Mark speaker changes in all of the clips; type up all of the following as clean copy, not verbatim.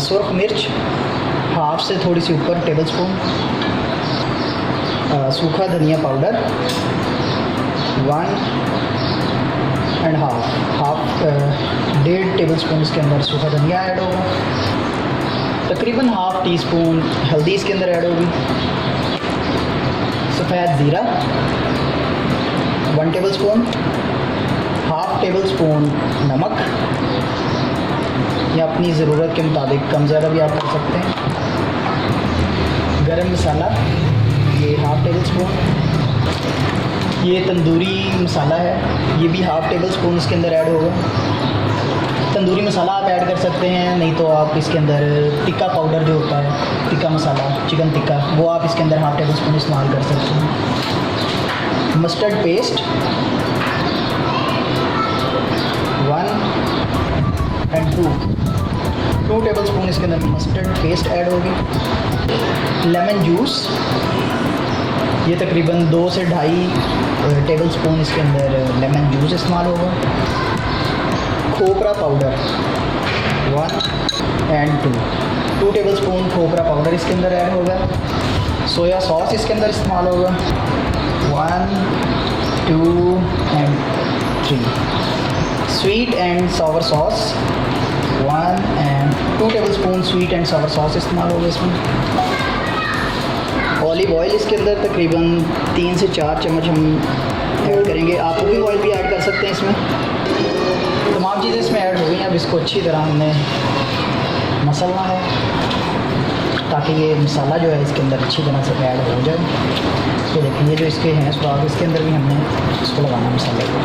Speaker 1: सुरख मिर्च हाफ से थोड़ी सी ऊपर टेबल स्पून, सूखा धनिया पाउडर 1.5 टेबल स्पून इसके अंदर सूखा धनिया ऐड होगा। तकरीबन हाफ टी स्पून हल्दी इसके अंदर ऐड होगी। सफ़ेद ज़ीरा 1 table spoon, half table spoon नमक या अपनी ज़रूरत के मुताबिक कम ज़्यादा भी आप कर सकते हैं। गरम मसाला ये हाफ टेबल स्पून। ये तंदूरी मसाला है, ये भी हाफ टेबल स्पून इसके अंदर ऐड होगा। तंदूरी मसाला आप ऐड कर सकते हैं, नहीं तो आप इसके अंदर टिक्का पाउडर जो होता है, टिक्का मसाला, चिकन टिक्का, वो आप इसके अंदर हाफ टेबल स्पून इस्तेमाल कर सकते हैं। मस्टर्ड पेस्ट 1 और 2 टेबल स्पून इसके अंदर मस्टर्ड पेस्ट ऐड होगी। लेमन जूस ये तकरीबन 2 से 2.5 टेबल स्पून इसके अंदर लेमन जूस इस्तेमाल होगा। खोपरा पाउडर 1 और 2 टेबल स्पून खोपरा पाउडर इसके अंदर ऐड होगा। सोया सॉस इसके अंदर इस्तेमाल होगा 1, 2 और 3। स्वीट एंड सावर सॉस 1 और 2 table spoon sweet and Sawar sauce इस्तेमाल होगा इसमें। ऑलिव ऑयल इसके अंदर तकरीबन 3 से 4 चम्मच हम ऐड करेंगे। आप कुकिंग ऑयल भी ऐड कर सकते हैं इसमें। तमाम चीज़ें इसमें ऐड हो गई हैं। अब इसको अच्छी तरह हमने मसलना है ताकि ये मसाला जो है इसके अंदर अच्छी तरह से ऐड हो जाए। तो देखिए ये जो इसके हैं स्वाद, इसके अंदर भी हमने इसको लगाना मसाले को।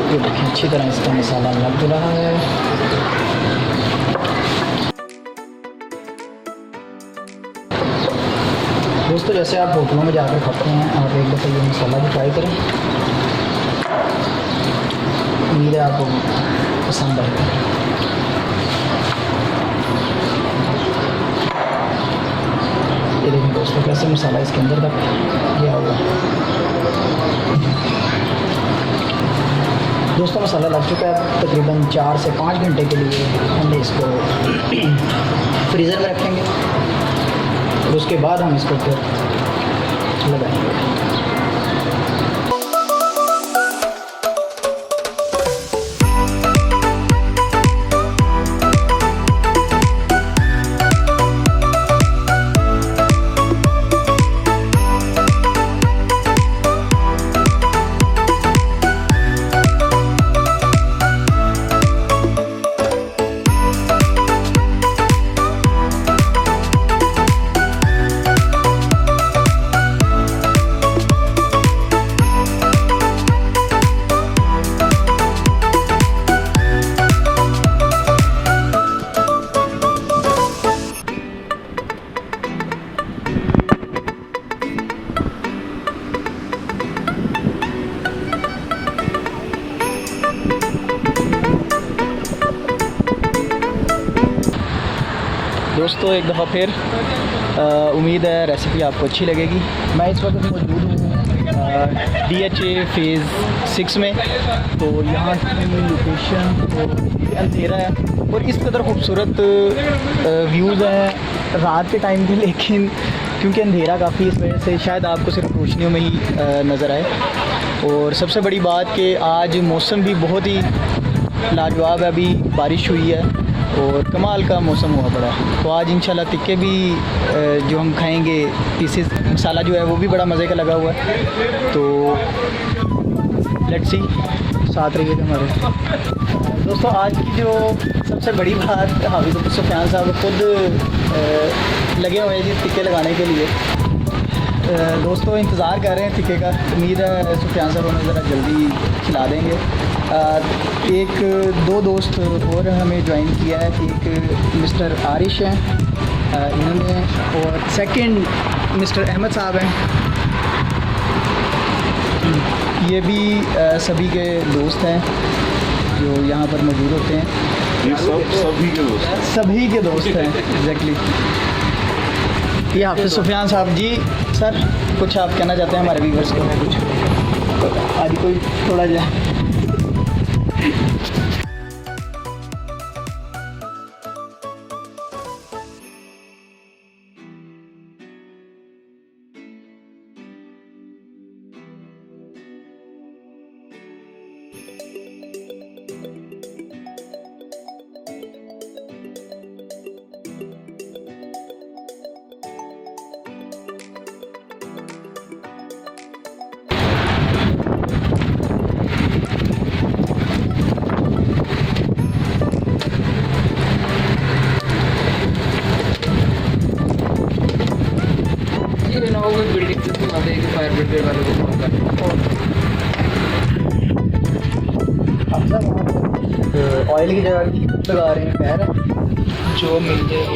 Speaker 1: ये देखिए अच्छी तरह इसका मसाला लग रहा है। दोस्तों जैसे आप होटलों में जाकर खाते हैं, आप एक दफ़ा ये मसाला भी ट्राई करें, उम्मीद है आपको पसंद आएगा। ये देखिए दोस्तों कैसे मसाला इसके अंदर तक गया हुआ। दोस्तों मसाला लग चुका है। तकरीबन 4 से 5 घंटे के लिए हमने इसको फ्रीज़र में रखेंगे और उसके बाद हम इसको फिर लगाएंगे। दोस्तों एक दफ़ा फिर उम्मीद है रेसिपी आपको अच्छी लगेगी। मैं इस वक्त मौजूद हूँ DHA फेज़ 6 में। तो यहाँ की लोकेशन तो अंधेरा है और इस कदर खूबसूरत व्यूज़ हैं रात के टाइम भी, लेकिन क्योंकि अंधेरा काफ़ी इस वजह से शायद आपको सिर्फ रोशनियों में ही नज़र आए। और सबसे बड़ी बात कि आज मौसम भी बहुत ही लाजवाब है। अभी बारिश हुई है और कमाल का मौसम हुआ पड़ा है। तो आज इंशाल्लाह टिक्के भी जो हम खाएंगे पीसेस, मसाला जो है वो भी बड़ा मज़े का लगा हुआ है। तो लेट्स सी, साथ रहिएगा हमारे। दोस्तों आज की जो सबसे बड़ी बात, हाफिज़ सुफियान साहब खुद लगे हुए हैं जी टिक्के लगाने के लिए। दोस्तों इंतज़ार कर रहे हैं टिक्के का। उम्मीद है सुफियान साहब हमें ज़रा जल्दी खिला देंगे। एक 2 दोस्त और हमें ज्वाइन किया है। एक मिस्टर आरिश हैं इन्होंने, और सेकंड मिस्टर अहमद साहब हैं। ये भी सभी के दोस्त हैं जो यहाँ पर मौजूद होते हैं।
Speaker 2: ये सभी के दोस्त
Speaker 1: हैं एग्जैक्टली। ये हाफिज़ सुफियान साहब जी। सर कुछ आप कहना चाहते हैं हमारे व्यूअर्स को? कुछ आज कोई थोड़ा जा ऑयल की जगह लगा रहे हैं पैर जो मिल जाए।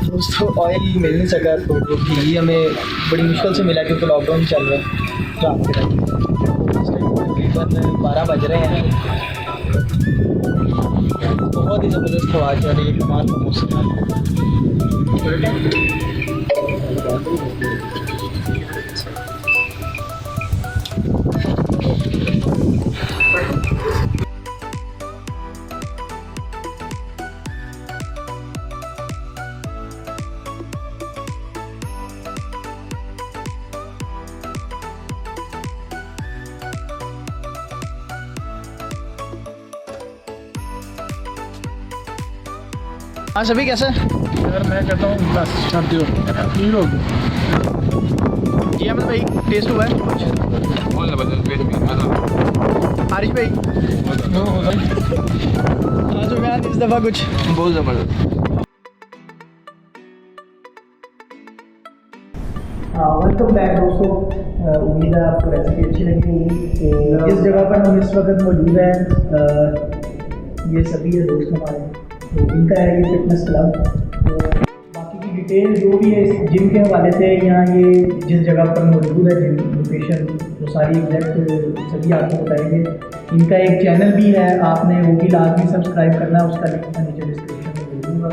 Speaker 1: दोस्तों ऑयल मिल नहीं सका तो घी हमें बड़ी मुश्किल से मिला क्योंकि लॉकडाउन चल रहा है रात के टाइम। तकरीबन 12 बज रहे हैं। बहुत ही ज़बरदस्त हवा चल रही है, कमाल का मौसम है। हाँ सभी कैसे?
Speaker 2: यार मैं कहता हूँ बस शादी हो गई लोग
Speaker 1: जी अहमद भाई टेस्ट हुआ है कुछ?
Speaker 2: बहुत ज़बरदस्त
Speaker 1: हारिश भाई हाँ तो मैं इस दफ़ा कुछ
Speaker 2: बहुत ज़बरदस्त।
Speaker 1: वेलकम बैक दोस्तों। उम्मीद है आपको रेसिपी अच्छी लगी होगी। तो इस जगह पर हम इस वक्त मौजूद हैं। ये सभी है दोस्त हमारे, तो इनका है ये फिटनेस क्लब। तो बाकी की डिटेल जो भी है इस जिम के हवाले से, यहाँ ये जिस जगह पर मौजूद है जिम लोकेशन, वो सारी एग्जैक्ट सभी आपको बताएंगे। इनका एक चैनल भी है, आपने वो भी लाजमी सब्सक्राइब करना है, उसका लिंक मैं नीचे डिस्क्रिप्शन में दे दूँगा।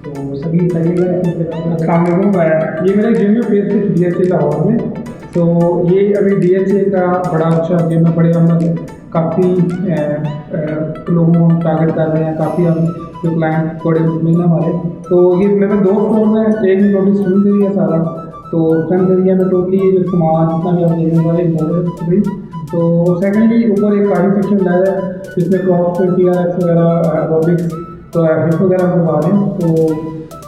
Speaker 1: तो सभी बताइएगा।
Speaker 2: ये मेरा जिम में फेस सिर्फ DHA का हॉल में, तो ये अभी DHA का बड़ा अच्छा जिम में बड़े हम काफ़ी लोगों को टारगेट कर रहे हैं, काफ़ी हम जो क्लाइंट बड़े मिलने हमारे। तो ये मेरे 2 फ्लोर में, एक में टोटली स्विमिंग एरिया सारा, तो स्विमिंग एरिया में टोटली ये जो सामान जितना भी आप देखने वाले बोल। तो सेकेंडली ऊपर एक कार्डियो सेक्शन लाया है जिसमें क्रॉसफिट TRX वगैरह एरोबिक्स तो हिप वगैरह करवा रहे हैं। तो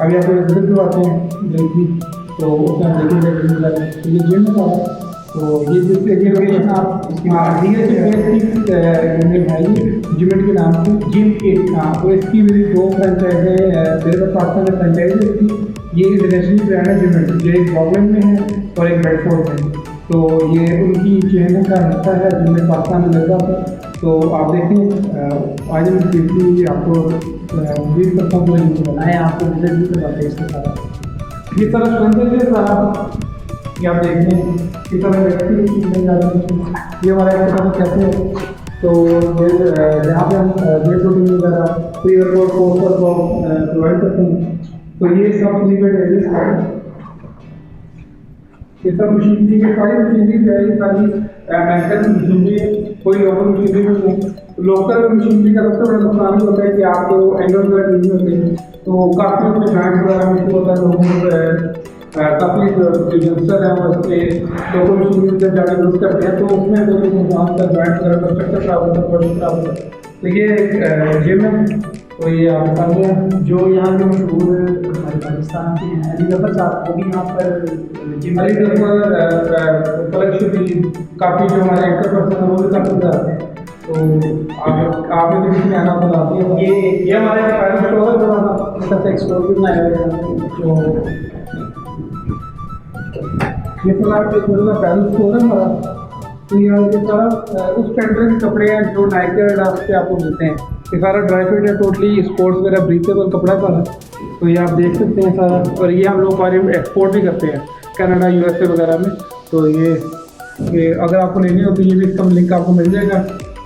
Speaker 2: अभी आपको विजिट करवाते हैं देखिए, तो उसमें हम देखेंगे। तो ये जिम है, तो ये जिस एरिया लोकेशन आप जिमिट के नाम से जिम। हाँ, तो इसकी मेरी 2 फ्रेंचाइज है, मेरे पास पाकिस्तान में फ्रेंचाइज है इसकी। ये इंटरनेशनल ब्रांड है जिमिट, जो एक बॉगलैंड में है और एक बेडफोर्ड में। तो ये उनकी चेन का हिस्सा है जिनमें पाकिस्तान में लगा था। तो आप देखें आज हम बिल्कुल आपको विजिट करता हूँ, पूरे जिम बनाए आपको विजिट भी करवाते हैं इसके साथ। ये सारा फ्रेंचाइज है सारा, ये आप देखते हैं इस तरह ये हमारा एक तरह कैसे है। तो यहाँ पे हम डे प्रोटीन वगैरह प्री वर्कआउट को प्रोवाइड करते हैं। तो ये सब प्रीपेड है, ये सब मशीनरी की सारी मशीनरी जो है, ये सारी मैन्युफैक्चरिंग मशीनरी है, कोई लोकल मशीनरी नहीं है। लोकल मशीनरी का सबसे बड़ा नुकसान होता है कि आपको एंगल वगैरह नहीं होते, तो काफ़ी अपने जॉइंट वगैरह में होता है। लोगों काफ़ी जो यंगस्टर हैं वो इसके लोकल मशीनरी जब जाकर यूज़ करते हैं, तो उसमें जो नुकसान का जॉइंट वगैरह का स्ट्रक्चर खराब होता है, प्रोडक्ट खराब होता है। तो ये जिम है, तो ये आप सामने जो यहाँ के मशहूर हमारे पाकिस्तान के हैं अली जफर साहब, वो भी यहाँ पर जिम अली जफर काफ़ी जो हमारे एक्टर पर्सन है वो भी काफ़ी आते हैं। तो आपने तो किसी आना बताते हैं। ये हमारे प्राइवेट स्टोर है, थोड़ा सा एक्सप्लोर भी बनाया हुआ है। जो ये सारा थोड़ा प्राइवेट स्टोर है हमारा। तो यहाँ ये सारा उस टेंडर के कपड़े हैं जो नाइकी एडिडास पे आपको मिलते हैं। ये सारा ड्राई फिट है, टोटली स्पोर्ट्स वगैरह ब्रीथेबल कपड़ा सारा। तो ये आप देख सकते हैं सारा, और ये हम लोग एक्सपोर्ट भी करते हैं कनाडा USA वगैरह में। तो ये अगर आपको लेनी हो तो ये भी इसका लिंक आपको मिल जाएगा,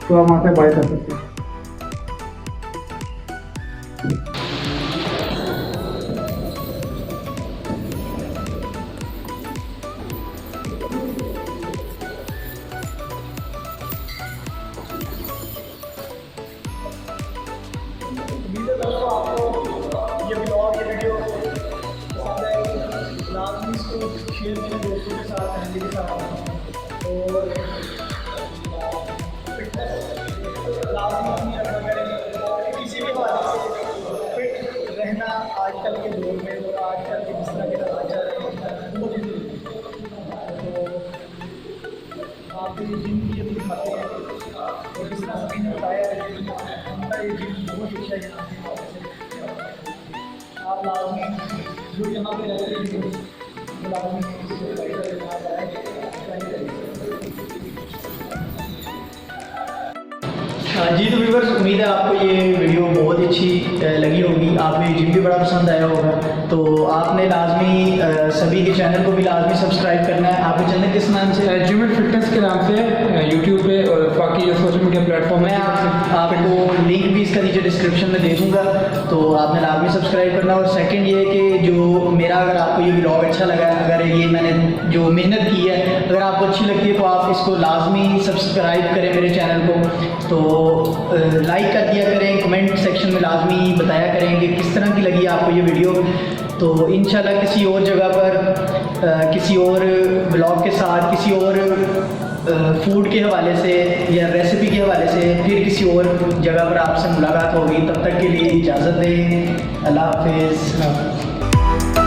Speaker 2: तो आप वहाँ से बाय कर सकते हैं।
Speaker 1: ये जिम बहुत अच्छा है यहाँ पे। आप लाजमी जो यहाँ पे रहते हैं लाजमी जी। तो व्यूअर्स, उम्मीद है आपको ये वीडियो बहुत ही अच्छी लगी होगी, आपको ये जिम भी बड़ा पसंद आया होगा। तो आपने लाजमी सभी के चैनल को भी लाजमी सब्सक्राइब करना है। आपके चैनल किस नाम से?
Speaker 2: जिमिट फिटनेस के नाम से यूट्यूब पे और बाकी जो सोशल मीडिया प्लेटफॉर्म है।
Speaker 1: आपको लिंक भी इसका नीचे डिस्क्रिप्शन में दे दूँगा, तो आपने लाजमी सब्सक्राइब करना। और सेकंड ये कि जो मेरा, अगर आपको ये व्लॉग अच्छा लगा है, अगर ये मैंने जो मेहनत की है अगर आपको अच्छी लगती है, तो आप इसको लाजमी सब्सक्राइब करें मेरे चैनल को। तो लाइक कर दिया करें, कमेंट सेक्शन में लाजमी बताया करें कि किस तरह की लगी आपको ये वीडियो। तो इंशाल्लाह किसी और जगह पर किसी और ब्लॉग के साथ, किसी और फूड के हवाले से या रेसिपी के हवाले से फिर किसी और जगह पर आपसे मुलाकात होगी। तब तक के लिए इजाज़त दें। अल्लाह हाफिज़।